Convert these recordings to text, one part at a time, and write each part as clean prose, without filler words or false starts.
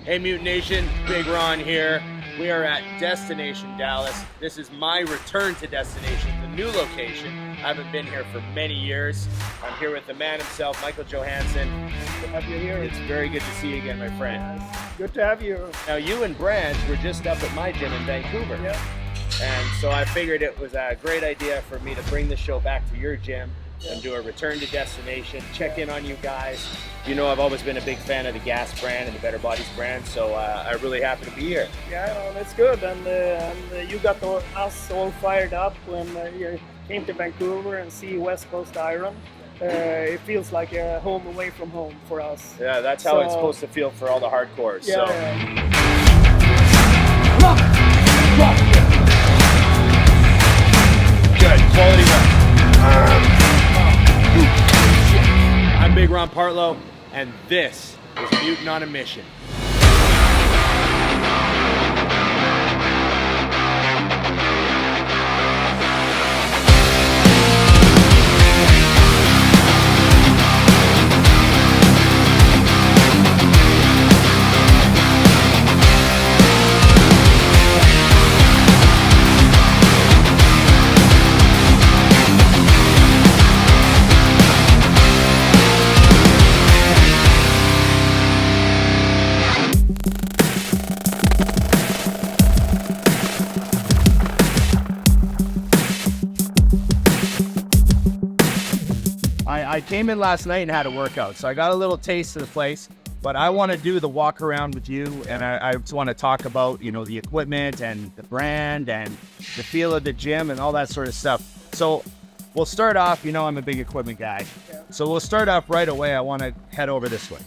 Hey Mutant Nation, Big Ron here. We are at Destination Dallas. This is my return to Destination, the new location. I haven't been here for many years. I'm here with the man himself, Michael Johansson. Good to have you here. It's very good to see you again, my friend. Good to have you. Now you and Brand were just up at my gym in Vancouver. Yeah. And so I figured it was a great idea for me to bring the show back to your gym and do a return to Destination, check in on you guys. You know, I've always been a big fan of the GASP brand and the Better Bodies brand, so I'm really happy to be here. Yeah, well, that's good. And you got us all fired up when you came to Vancouver and see West Coast Iron. It feels like a home away from home for us. Yeah, that's how it's supposed to feel for all the hardcores. Yeah, so. yeah. Good, quality work. I'm Big Ron Partlow, and this is Mutant on a Mission. I came in last night and had a workout, so I got a little taste of the place, but I want to do the walk around with you, and I just want to talk about, you know, the equipment and the brand and the feel of the gym and all that sort of stuff. So we'll start off, you know, I'm a big equipment guy. So we'll start off right away. I want to head over this way.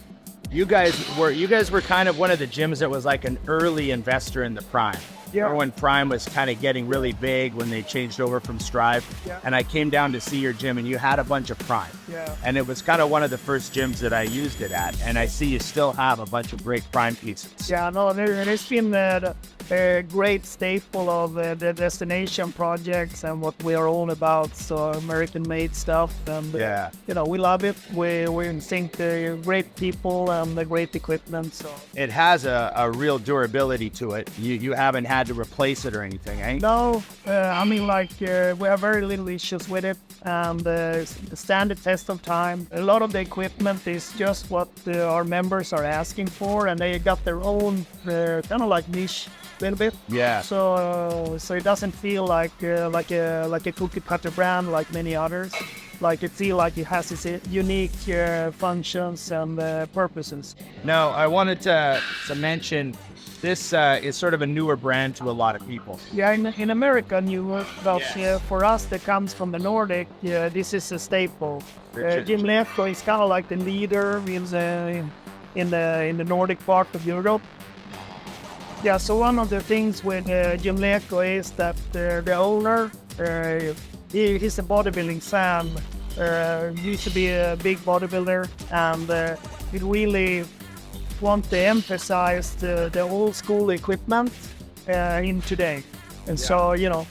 You guys were kind of one of the gyms that was like an early investor in the Prime. Yeah. Or when Prime was kind of getting really big when they changed over from Strive. Yeah. And I came down to see your gym and you had a bunch of Prime. Yeah. And it was kind of one of the first gyms that I used it at. And I see you still have a bunch of great Prime pieces. Yeah, no, there's been a great staple of the Destination projects and what we are all about. So American-made stuff, and Yeah. you know, we love it. We think they're great people and the great equipment. So It has a real durability to it. You haven't had to replace it or anything, eh? no, I mean, like we have very little issues with it, and the standard test of time. A lot of the equipment is just what our members are asking for, and they got their own kind of like niche. Little bit, Yeah. So it doesn't feel like a cookie cutter brand like many others. Like it feels like it has its unique functions and purposes. Now, I wanted to mention this is sort of a newer brand to a lot of people. Yeah, in America, newer, but for us that comes from the Nordic, this is a staple. Jim Leko is kind of like the leader in the Nordic part of Europe. Yeah, so one of the things with Jim Leko is that the owner, he's a bodybuilding fan, used to be a big bodybuilder, and he really want to emphasize the old school equipment in today. And so, you know,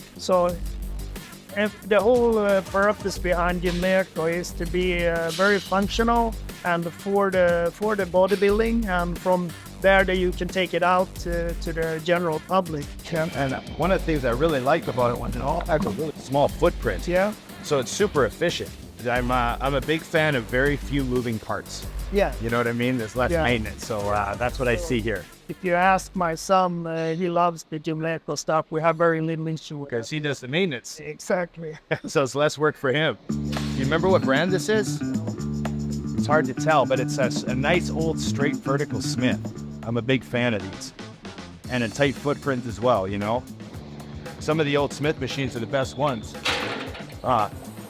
if the whole purpose behind Jim Leko is to be very functional and for the bodybuilding, and from there that you can take it out to the general public. Yeah. And one of the things I really like about it, it all has a really small footprint. Yeah. So it's super efficient. I'm a big fan of very few moving parts. Yeah. You know what I mean? There's less maintenance. So that's what I see here. If you ask my son, he loves the Jim Leko stuff. We have very little issue with Because he does the maintenance. Exactly. So it's less work for him. You remember what brand this is? It's hard to tell, but it's a nice old straight vertical Smith. I'm a big fan of these. And a tight footprint as well, you know? Some of the old Smith machines are the best ones.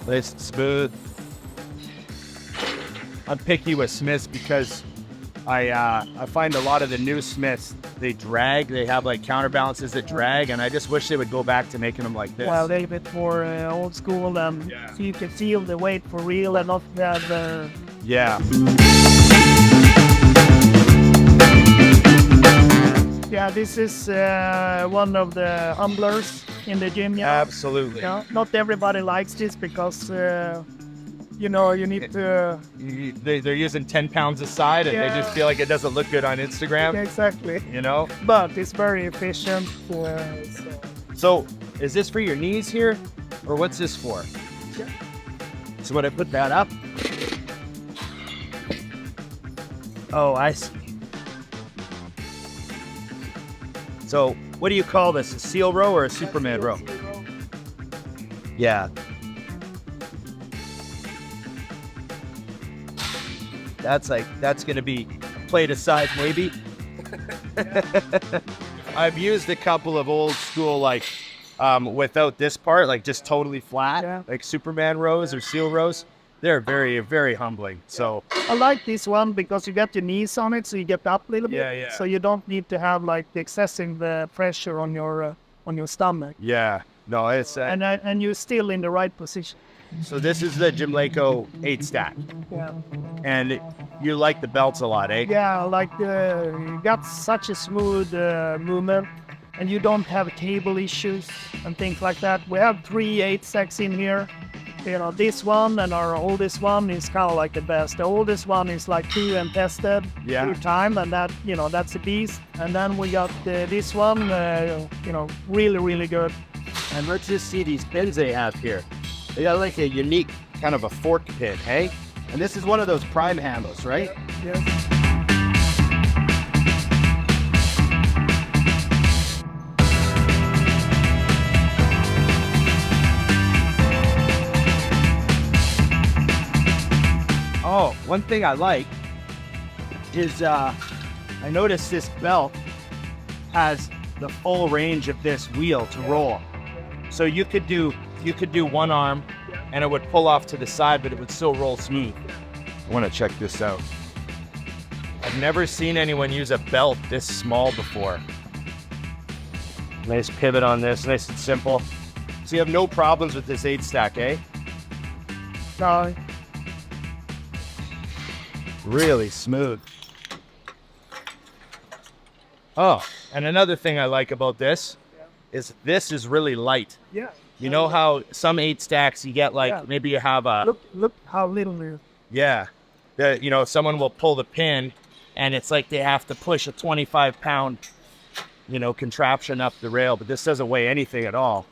It's smooth. I'm picky with Smiths because I find a lot of the new Smiths, they drag. They have like counterbalances that drag, and I just wish they would go back to making them like this. Well, a little bit more old school, and so you can feel the weight for real and not that. Yeah. Yeah, this is one of the humblers in the gym. Yeah. Absolutely. Not everybody likes this because you know, you need to... They're using 10 pounds a side and they just feel like it doesn't look good on Instagram. Exactly. You know? But it's very efficient. So, is this for your knees here? Or what's this for? Yeah. So when I put that up... Oh, I see. So, what do you call this? A seal row or a Superman row? Yeah. That's gonna be a plate of size maybe. I've used a couple of old school without this part, like just totally flat, like Superman rows or seal rows. They're very, very humbling. So I like this one because you get your knees on it, so you get up a little bit. Yeah. So you don't need to have like the excessive pressure on your stomach. Yeah. No, it's and you're still in the right position. So this is the Gymleco 8 stack. Yeah. And you like the belts a lot, eh? Yeah, like you got such a smooth movement, and you don't have cable issues and things like that. We have 3 8 stacks in here. You know, this one and our oldest one is kind of like the best. The oldest one is like 2 and tested through time, and that, you know, that's a beast. And then we got this one, you know, really, really good. And let's just see these pins they have here. They got like a unique kind of a fork pin, hey? And this is one of those prime handles, right? Yeah. Oh, one thing I like is I noticed this belt has the full range of this wheel to roll. So you could do one arm and it would pull off to the side, but it would still roll smooth. I want to check this out. I've never seen anyone use a belt this small before. Nice pivot on this, nice and simple. So you have no problems with this 8 stack, eh? No. Really smooth. Oh, and another thing I like about this is really light. Yeah. You know how some 8 stacks you get like maybe you have a look how little it is. Yeah. You know, someone will pull the pin and it's like they have to push a 25-pound, you know, contraption up the rail, but this doesn't weigh anything at all.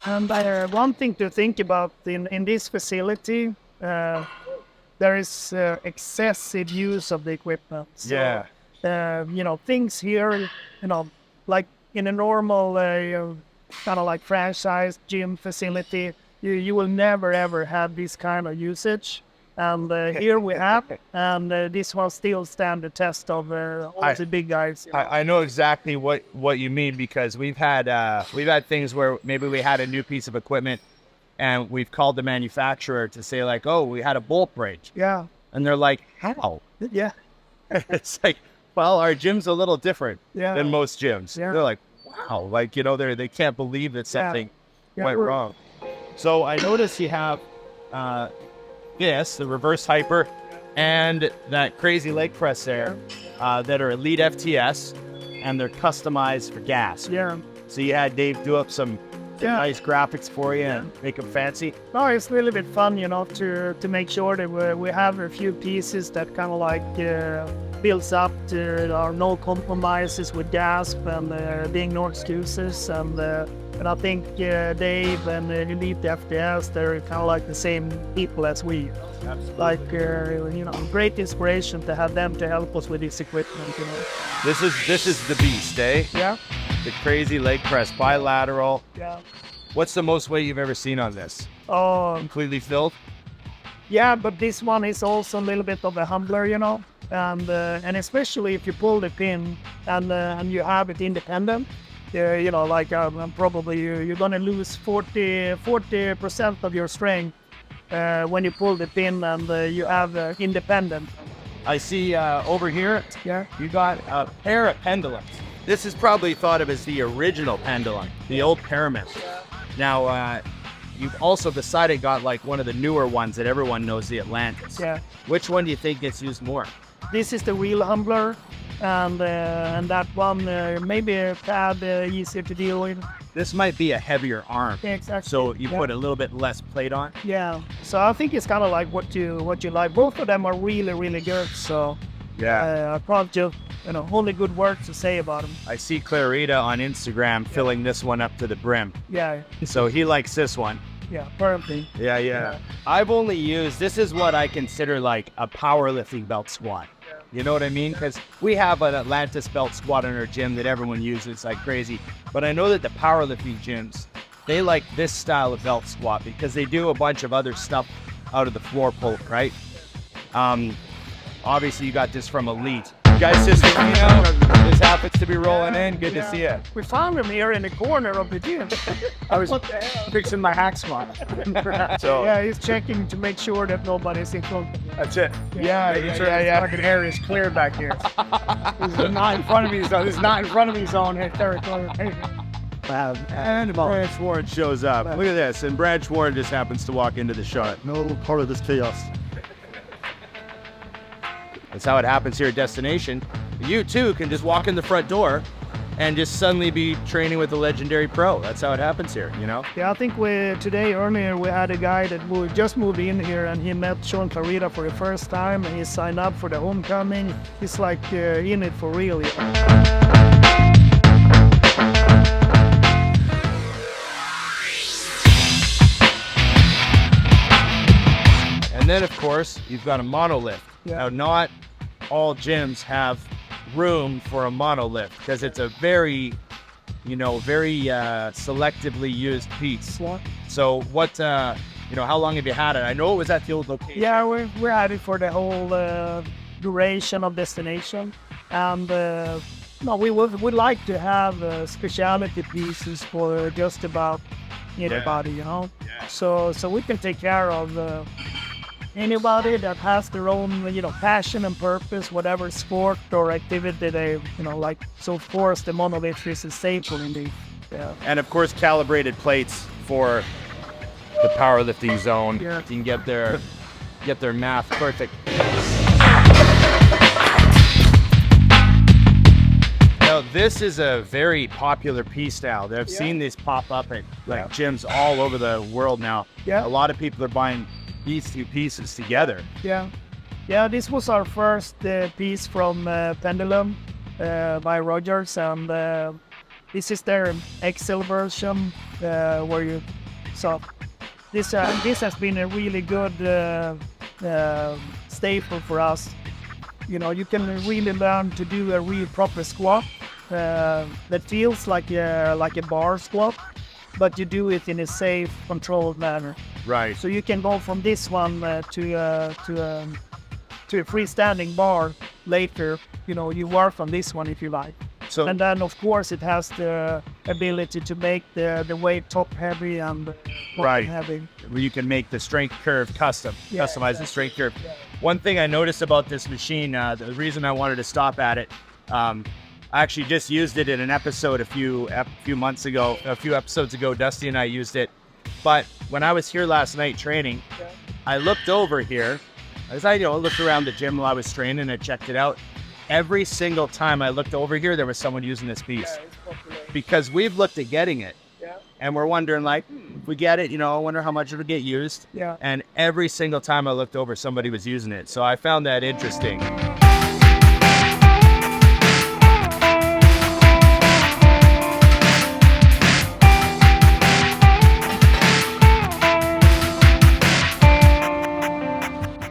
And one thing to think about in this facility, there is excessive use of the equipment. So, you know, things here, you know, like in a normal kind of like franchise gym facility, you will never ever have this kind of usage. And here we have, and this will still stand the test of all the big guys. I know exactly what you mean, because we've had things where maybe we had a new piece of equipment and we've called the manufacturer to say like, oh, we had a bolt break. Yeah. And they're like, how? Yeah. It's like, well, our gym's a little different than most gyms. Yeah. They're like, wow, like, you know, they can't believe that something went wrong. So I noticed you have the reverse hyper and that crazy leg press there that are Elite FTS, and they're customized for GASP. Yeah. So you had Dave do up some nice graphics for you and make them fancy. No, it's really a bit fun, you know, to make sure that we have a few pieces that kind of like builds up to our no compromises with GASP and being no excuses. And I think Dave and Elite FTS, they're kind of like the same people as we. Absolutely. Like, you know, great inspiration to have them to help us with this equipment, you know. This is the beast, eh? Yeah. The crazy leg press, bilateral. Yeah. What's the most weight you've ever seen on this? Oh. Completely filled? Yeah, but this one is also a little bit of a humbler, you know. And especially if you pull the pin and you have it independent, you know, like probably you're gonna lose 40% of your strength when you pull the pin and you have independent. I see over here, you got a pair of pendulums. This is probably thought of as the original pendulum, the old pyramid. Now, you've also beside it got like one of the newer ones that everyone knows, the Atlantis. Yeah. Which one do you think gets used more? This is the real humbler, and that one maybe a tad easier to deal with. This might be a heavier arm. Yeah, exactly. So you put a little bit less plate on. Yeah. So I think it's kind of like what you like. Both of them are really, really good. So I probably just only good words to say about them. I see Clarida on Instagram filling this one up to the brim. Yeah. So he likes this one. Yeah, perfectly. Yeah. I've only used, this is what I consider like a powerlifting belt squat. You know what I mean? Because we have an Atlantis belt squat in our gym that everyone uses like crazy. But I know that the powerlifting gyms, they like this style of belt squat because they do a bunch of other stuff out of the floor pull, right? Obviously, you got this from Elite. Guys, Cisternino, this happens to be rolling in. Good to see you. We found him here in the corner of the gym. I was fixing my hack squat. So yeah, he's checking to make sure that nobody's in front of him. That's it. Yeah. Fucking area is clear back here. This is not in front of me zone. This is not in front of me zone here. Territory. And Branch Warren shows up. Look at this. And Branch Warren just happens to walk into the shot. No part of this chaos. That's how it happens here at Destination. You too can just walk in the front door and just suddenly be training with a legendary pro. That's how it happens here, you know? Yeah, I think earlier we had a guy that just moved in here and he met Shaun Clarida for the first time and he signed up for the homecoming. He's like in it for real. And then, of course, you've got a monolith. Yeah. Now, not all gyms have room for a monolith because it's a very selectively used piece. Yeah. So what, how long have you had it? I know it was at the old location. Yeah, we're at it for the whole duration of Destination. And we would like to have specialty pieces for just about anybody, Yeah. So we can take care of anybody that has their own, passion and purpose, whatever sport or activity they, like. So of course the Monolith is a staple indeed. Yeah. And of course calibrated plates for the powerlifting zone. Yeah. You can get their math perfect. Now this is a very popular piece now. I've seen these pop up at gyms all over the world now. Yeah. A lot of people are buying these two pieces together. Yeah, this was our first piece from Pendulum by Rogers, and this is their XL version where you saw this has been a really good staple for us. You can really learn to do a real proper squat that feels like a bar squat, but you do it in a safe, controlled manner. Right. So you can go from this one to a freestanding bar later. You work on this one if you like. So, and then of course it has the ability to make the weight top heavy and bottom heavy. You can make the strength curve customize the strength curve. Yeah. One thing I noticed about this machine, the reason I wanted to stop at it, I actually just used it in an episode a few episodes ago. Dusty and I used it. But when I was here last night training, I looked over here. As I looked around the gym while I was training and checked it out. Every single time I looked over here, there was someone using this piece. Because we've looked at getting it. And we're wondering, if we get it, I wonder how much it'll get used. Yeah. And every single time I looked over, somebody was using it. So I found that interesting.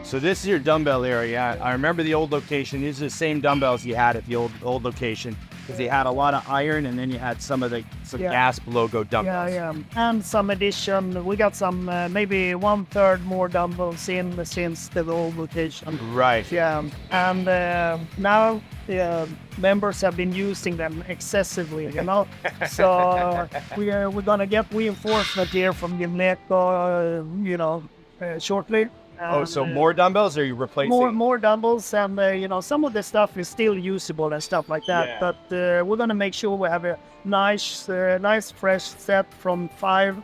So this is your dumbbell area. I remember the old location. These are the same dumbbells you had at the old location because they had a lot of iron, and then you had some GASP logo dumbbells. Yeah. And some addition. We got some maybe 1/3 more dumbbells in since the old location. Right. Yeah. And now the members have been using them excessively. So we're gonna get reinforcement here from Gimleco, shortly. So more dumbbells, or are you replacing? More dumbbells, and some of the stuff is still usable and stuff like that. Yeah. But we're gonna make sure we have a nice fresh set from 5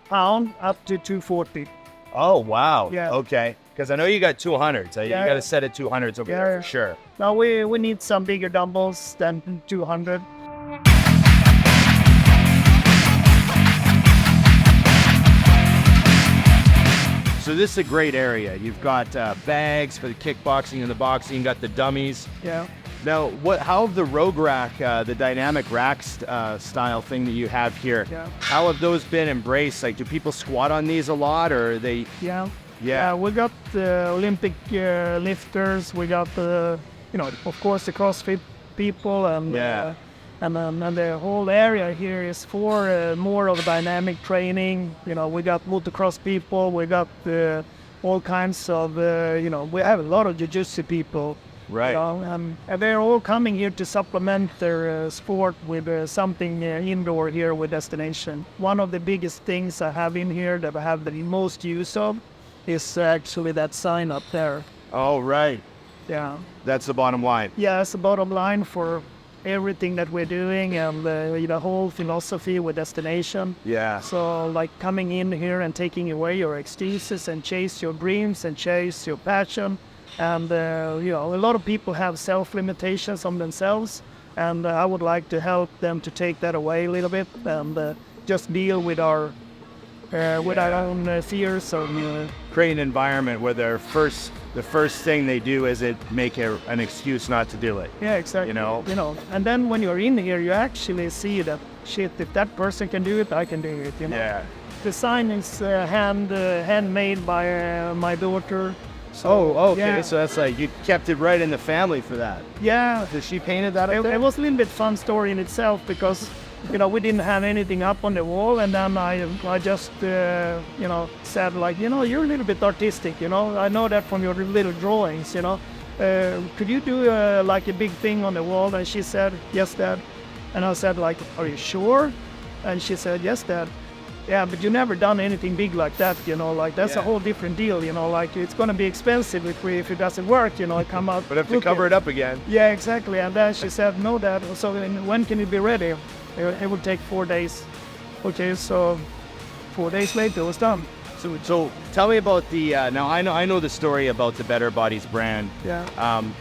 pound up to 240. Oh wow. Yeah. Okay. Because I know you got 200s. You Yeah. got to set at 200s over there for sure. Now we need some bigger dumbbells than 200. So this is a great area. You've got bags for the kickboxing and the boxing. You got the dummies. Yeah. Now, how have the Rogue Rack, the dynamic rack style thing that you have here, how have those been embraced? Like, do people squat on these a lot, or are they? Yeah, we got the Olympic lifters. We got the, of course, the CrossFit people, and and the whole area here is for more of dynamic training. We got motocross people. We got all kinds of, we have a lot of jiu-jitsu people. Right. And they're all coming here to supplement their sport with something indoor here with Destination. One of the biggest things I have in here that I have the most use of is actually that sign up there. Oh, right. Yeah. That's the bottom line. Yeah, it's the bottom line for everything that we're doing, and the whole philosophy with Destination. Yeah. So like coming in here and taking away your excuses and chase your dreams and chase your passion. And, a lot of people have self-limitations on themselves, and I would like to help them to take that away a little bit and just deal with our own fears. Or, create an environment where the first thing they do is make an excuse not to do it. Yeah, exactly. And then when you're in here, you actually see that, shit, if that person can do it, I can do it, Yeah. The sign is handmade by my daughter. Okay. Yeah. So that's like, you kept it right in the family for that. Yeah. Did she painted that up there? It was a little bit fun story in itself because, we didn't have anything up on the wall, and then I just, said like, you're a little bit artistic, I know that from your little drawings, could you do like a big thing on the wall? And she said, yes, Dad. And I said like, are you sure? And she said, yes, Dad. Yeah, but you never done anything big like that, like that's a whole different deal, like it's going to be expensive if it doesn't work, come out. But have to cover it up again. Yeah, exactly. And then she said, no, Dad, so when can it be ready? It would take 4 days. Okay, so 4 days later it was done. So tell me about the, now I know the story about the Better Bodies brand. Yeah.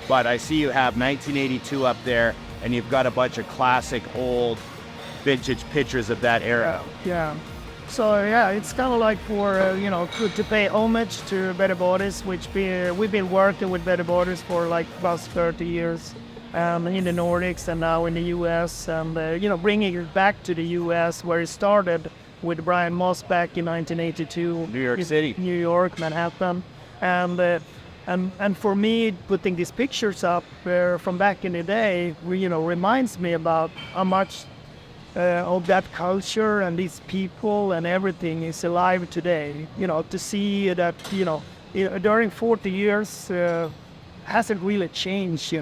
But I see you have 1982 up there, and you've got a bunch of classic old vintage pictures of that era. Yeah. So yeah, it's kind of like for to pay homage to Better Bodies, which we've been working with Better Bodies for like about 30 years, in the Nordics and now in the U.S. and bringing it back to the U.S. where it started with Brian Moss back in 1982. New York City. New York, Manhattan, and for me putting these pictures up from back in the day, reminds me about how much. Of that culture and these people and everything is alive today. To see that, during 40 years hasn't really changed,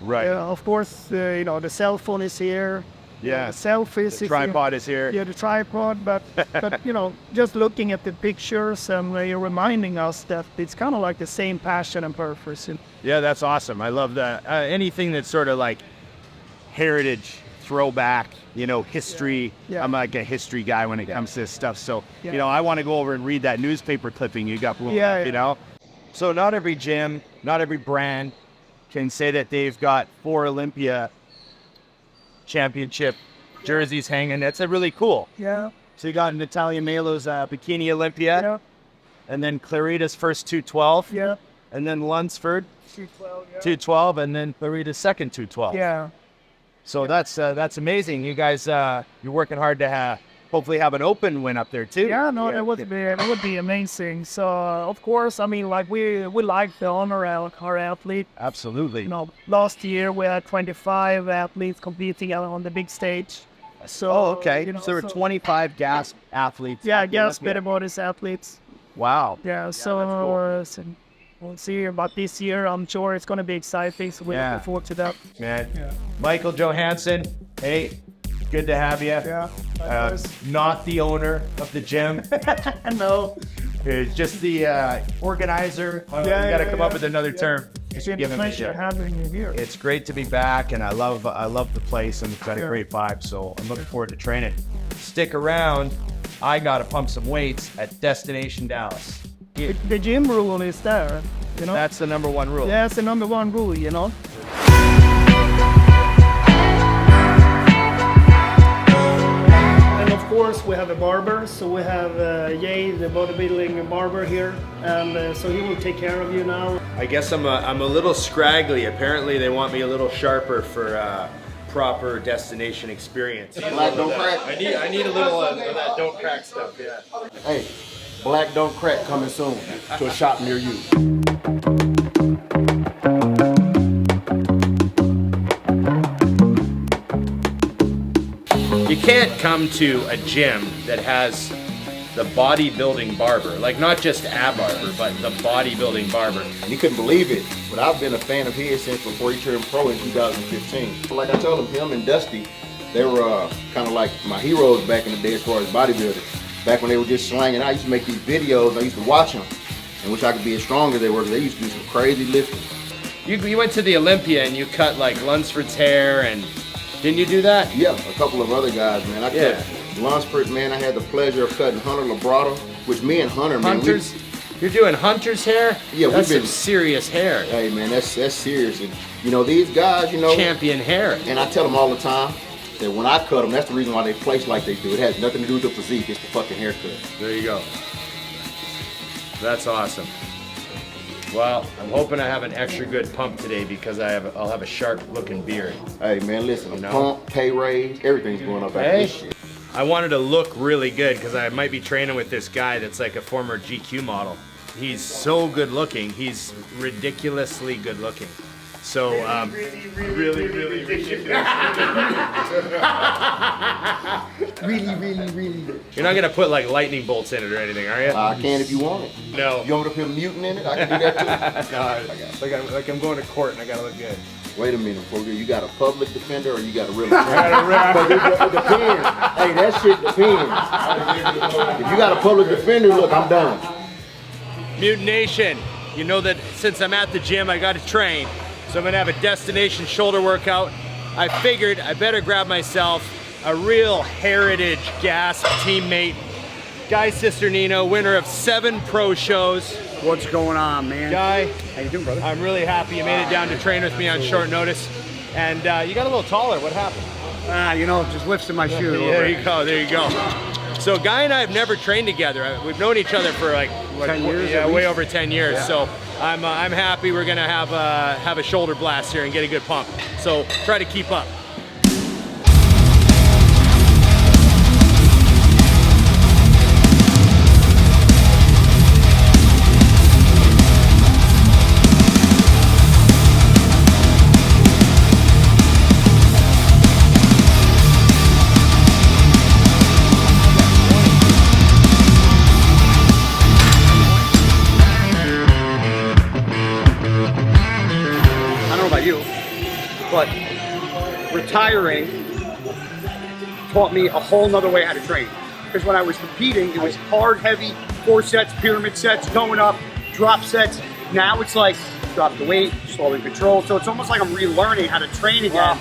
Right. Of course, the cell phone is here. Yeah. The selfies. The tripod is here. Yeah, the tripod. But just looking at the pictures and you're reminding us that it's kind of like the same passion and purpose. Yeah, that's awesome. I love that. Anything that's sort of like heritage, throwback, history. Yeah. I'm like a history guy when it comes to this stuff. So, I want to go over and read that newspaper clipping you got. So not every gym, not every brand can say that they've got 4 Olympia Championship jerseys hanging. That's really cool. Yeah. So you got Natalia Melo's Bikini Olympia. Yeah. And then Clarida's first 212. Yeah. And then Lunsford 212. Yeah. 212. And then Clarida's second 212. Yeah. So that's amazing. You guys, you're working hard to hopefully have an open win up there too. Yeah, no, it would be amazing. So of course, I mean, like we like to honor our athlete. Absolutely. Last year we had 25 athletes competing on the big stage. So okay. So there were 25 GASP athletes. Yeah, GASP Better Bodies athletes. Wow. Yeah. So we'll see about this year. I'm sure it's going to be exciting. So we're looking forward to that. Man. Yeah. Michael Johansson, hey, good to have you. Yeah. Not the owner of the gym. No. Just the organizer. You got to come up with another term. It's been a pleasure having you here. It's great to be back, and I love the place, and it's got a great vibe. So I'm looking forward to training. Stick around. I got to pump some weights at Destination Dallas. The gym rule is there, you know. That's the number one rule. That's the number one rule, you know. And of course we have a barber, so we have Jay, the bodybuilding barber here, and so he will take care of you now. I guess I'm a little scraggly. Apparently they want me a little sharper for proper destination experience. Black don't crack. I need a little of that don't crack stuff, yeah. Hey, black don't crack coming soon to a shop near you. You can't come to a gym that has the bodybuilding barber, like not just a barber, but the bodybuilding barber. And he couldn't believe it, but I've been a fan of his since before he turned pro in 2015. Like I told him and Dusty, they were kind of like my heroes back in the day as far as bodybuilding. Back when they were just slanging out, I used to make these videos, and I used to watch them, and wish I could be as strong as they were, because they used to do some crazy lifting. You went to the Olympia and you cut like Lunsford's hair, and didn't you do that? Yeah, a couple of other guys, man. I cut Lunsford, man. I had the pleasure of cutting Hunter Labrado, which me and Hunter, man. Hunter's? You're doing Hunter's hair? Yeah, that's we've been some serious hair. Hey, man, that's serious. And you know, these guys, you know, champion hair. And I tell them all the time that when I cut them, that's the reason why they place like they do. It has nothing to do with the physique. It's the fucking haircut. There you go. That's awesome. Well, I'm hoping I have an extra good pump today because I'll have a sharp looking beard. Hey man, listen, pump, pay raise, everything's going up after this shit. I wanted to look really good because I might be training with this guy that's like a former GQ model. He's so good looking. He's ridiculously good looking. So, really ridiculous. really. You're not gonna put like lightning bolts in it or anything, are you? I can if you want it. No. You want me to put mutant in it? I can do that too. No, like I'm going to court and I gotta look good. Wait a minute, Fogel. You got a public defender or you got a real defender? It depends. Hey, that shit depends. If you got a public defender, look, I'm done. Mutant Nation, you know that since I'm at the gym, I gotta train. So I'm gonna have a destination shoulder workout. I figured I better grab myself a real heritage GASP teammate. Guy Cisternino, winner of 7 pro shows. What's going on, man? Guy, how you doing, brother? I'm really happy you made it down to train with me on short notice. And you got a little taller, what happened? You know, just lifts in my shoe. There you go, there you go. So Guy and I have never trained together. We've known each other for like 10 years, yeah, way over 10 years. Yeah. So I'm happy we're gonna have a shoulder blast here and get a good pump. So try to keep up. But retiring taught me a whole nother way how to train. Because when I was competing, it was hard, heavy, 4 sets, pyramid sets, going up, drop sets. Now it's like drop the weight, slowly control. So it's almost like I'm relearning how to train again. Wow.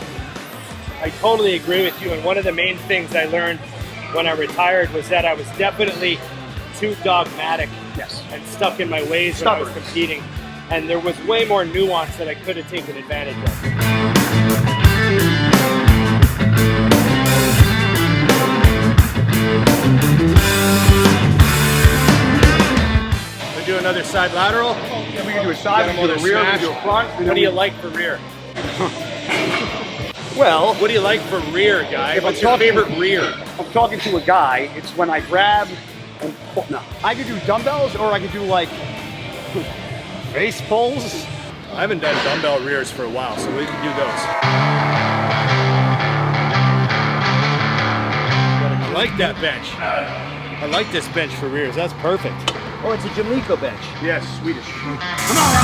I totally agree with you. And one of the main things I learned when I retired was that I was definitely too dogmatic and stuck in my ways when I was competing. And there was way more nuance that I could have taken advantage of. We do another side lateral. Yeah, we can do a side, we can do a rear, we can do a front. What do you like for rear? Well, what do you like for rear, guy? What's your favorite rear? I'm talking to a guy. It's when I grab and pull. No, I could do dumbbells or I could do like base pulls. I haven't done dumbbell rears for a while, so we can do those. I like that bench. I like this bench for rears. That's perfect. Oh, it's a Jamaica bench. Yes, Swedish. Come on,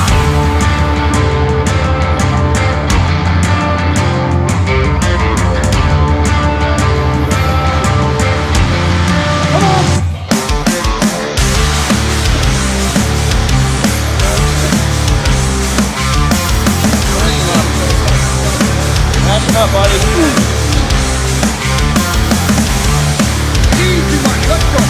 up, buddy. Easy, buddy. Let's go.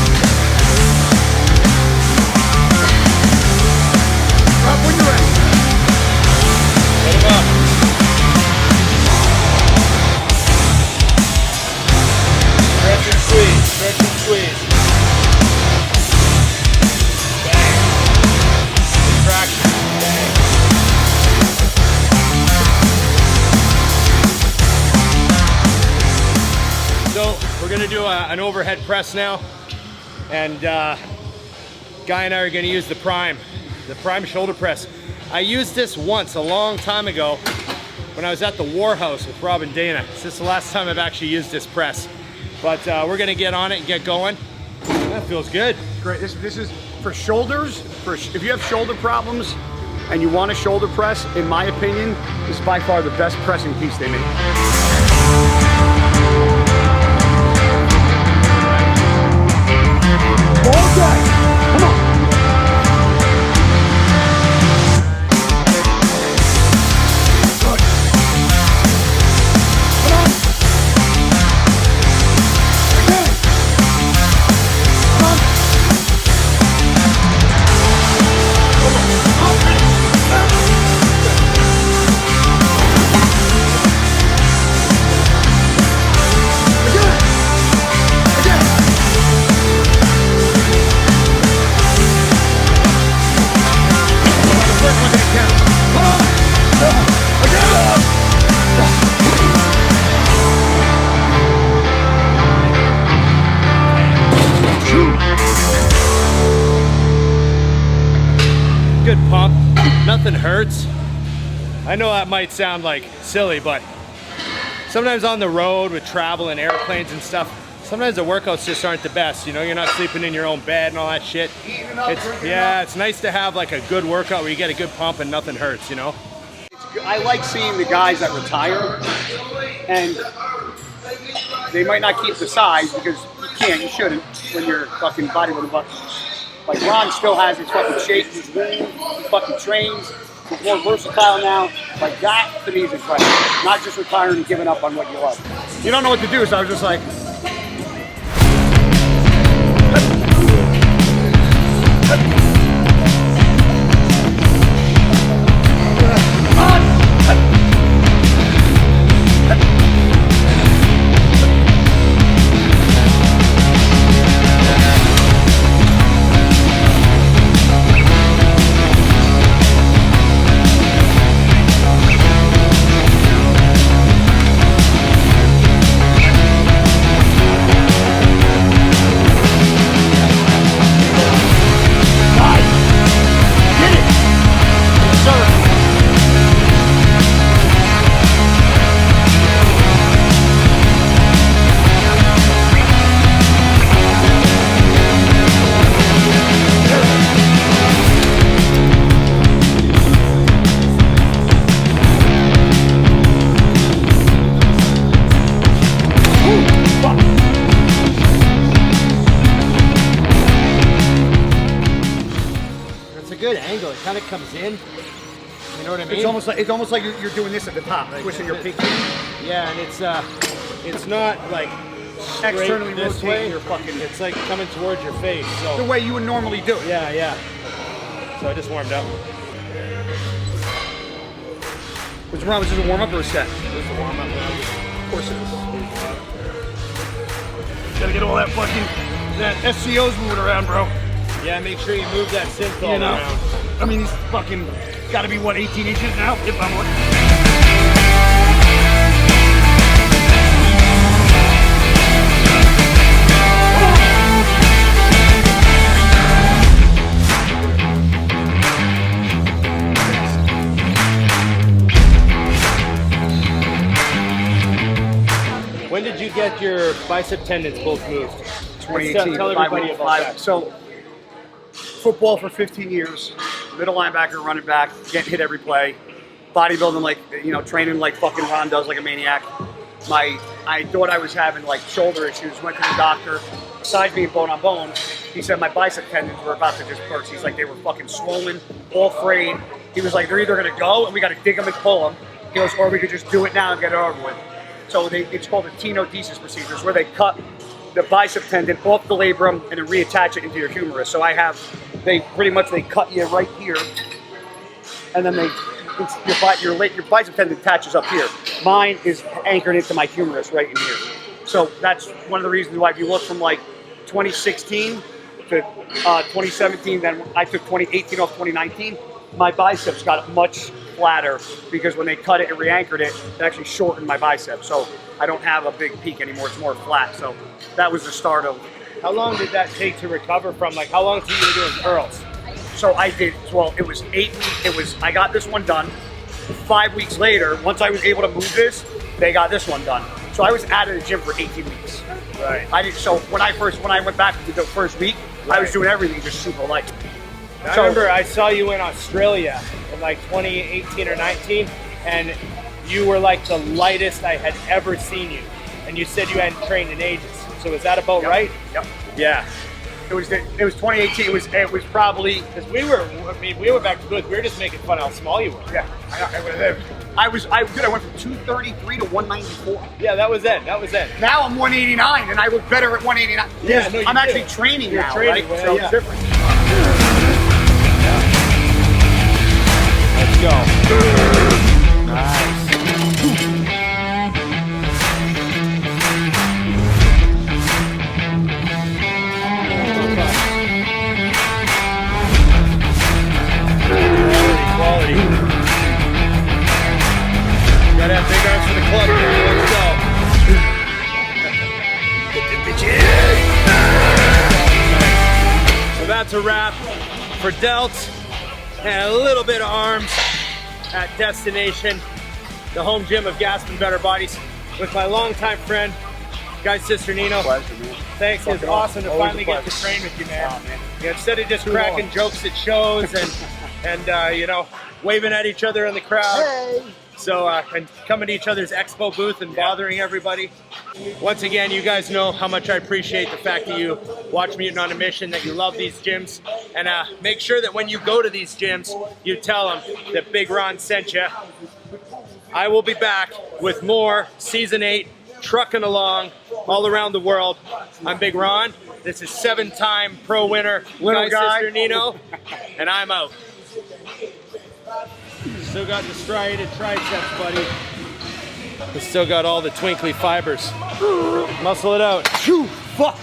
So we're gonna do an overhead press now, and Guy and I are gonna use the Prime shoulder press. I used this once a long time ago when I was at the Warhouse with Rob and Dana. This is the last time I've actually used this press, but we're gonna get on it and get going. That feels good. Great. This is for shoulders. If you have shoulder problems and you want a shoulder press, in my opinion, this is by far the best pressing piece they make. Okay, come on. Good pump, nothing hurts. I know that might sound like silly, but sometimes on the road with travel and airplanes and stuff, sometimes the workouts just aren't the best. You know, you're not sleeping in your own bed and all that shit. It's nice to have like a good workout where you get a good pump and nothing hurts, you know? I like seeing the guys that retire, and they might not keep the size because you shouldn't when you're fucking bodybuilding. But like Ron still has his fucking shape, his lean, he fucking trains, he's more versatile now. Like that to me is incredible. Not just retiring and giving up on what you love. You don't know what to do, so I was just like, Angle, it kind of comes in. You know what I mean? It's almost like you're doing this at the top, like twisting your pinky. Yeah, and it's not like Externally this rotating way. your fucking. It's like coming towards your face. So The way you would normally do it. yeah. So I just warmed up. Was this a warm up or a set? This is a warm up. Of course it is. Gotta get all that SCO's moving around, bro. Yeah, make sure you move that synthol You know? around. I mean, he's fucking gotta be what, 18 inches now? If I'm looking. When did you get your bicep tendons both moved? 2018. Tell everybody about that. So, football for 15 years, middle linebacker, running back, getting hit every play, bodybuilding like, you know, training like fucking Ron does like a maniac. I thought I was having like shoulder issues, went to the doctor, besides being bone on bone, he said my bicep tendons were about to just burst. He's like, they were fucking swollen, all frayed. He was like, they're either gonna go and we gotta dig them and pull them. He goes, or we could just do it now and get it over with. So it's called a tenodesis procedure, where they cut the bicep tendon off the labrum and then reattach it into your humerus. So they cut you right here, and then your bicep tendon attaches up here. Mine is anchored into my humerus right in here. So that's one of the reasons why if you look from like 2016 to 2017, then I took 2018 off 2019, my biceps got much flatter because when they cut it and re-anchored it, it actually shortened my biceps. So I don't have a big peak anymore. It's more flat. So that was the start of. How long did that take to recover from? Like, how long until you were doing curls? So I did, well, it was I got this one done. 5 weeks later, once I was able to move this, they got this one done. So I was out of the gym for 18 weeks. Right. So when I went back to the first week, I was doing everything just super light. I remember I saw you in Australia in like 2018 or 19, and you were like the lightest I had ever seen you. And you said you hadn't trained in ages. So is that about right? Yep. Yeah. It was 2018. It was probably, Because we were back to good. We were just making fun of how small you were. yeah. I went from 233 to 194. Yeah, that was it. Now I'm 189, and I look better at 189. Yeah, no, you I'm do. actually training You're now, training, right? well, So yeah. it's different. Let's go. Nice. Quality. Gotta have big arms for the club here. Let's go. So that's a wrap for delts and a little bit of arms at destination, the home gym of GASP Better Bodies, with my longtime friend, Guy Cisternino. Pleasure, man. Thanks, it's awesome to finally get to train with you, man. Yeah, instead of just cracking jokes at shows and you know, waving at each other in the crowd. Hey. So, and coming to each other's expo booth and bothering everybody. Once again, you guys know how much I appreciate the fact that you watch Mutant on a Mission, that you love these gyms, and make sure that when you go to these gyms, you tell them that Big Ron sent you. I will be back with more Season 8, trucking along all around the world. I'm Big Ron. This is 7-time pro winner, Little guy. Cisternino, and I'm out. Still got the striated triceps, buddy. We still got all the twinkly fibers. Muscle it out. Phew, fuck.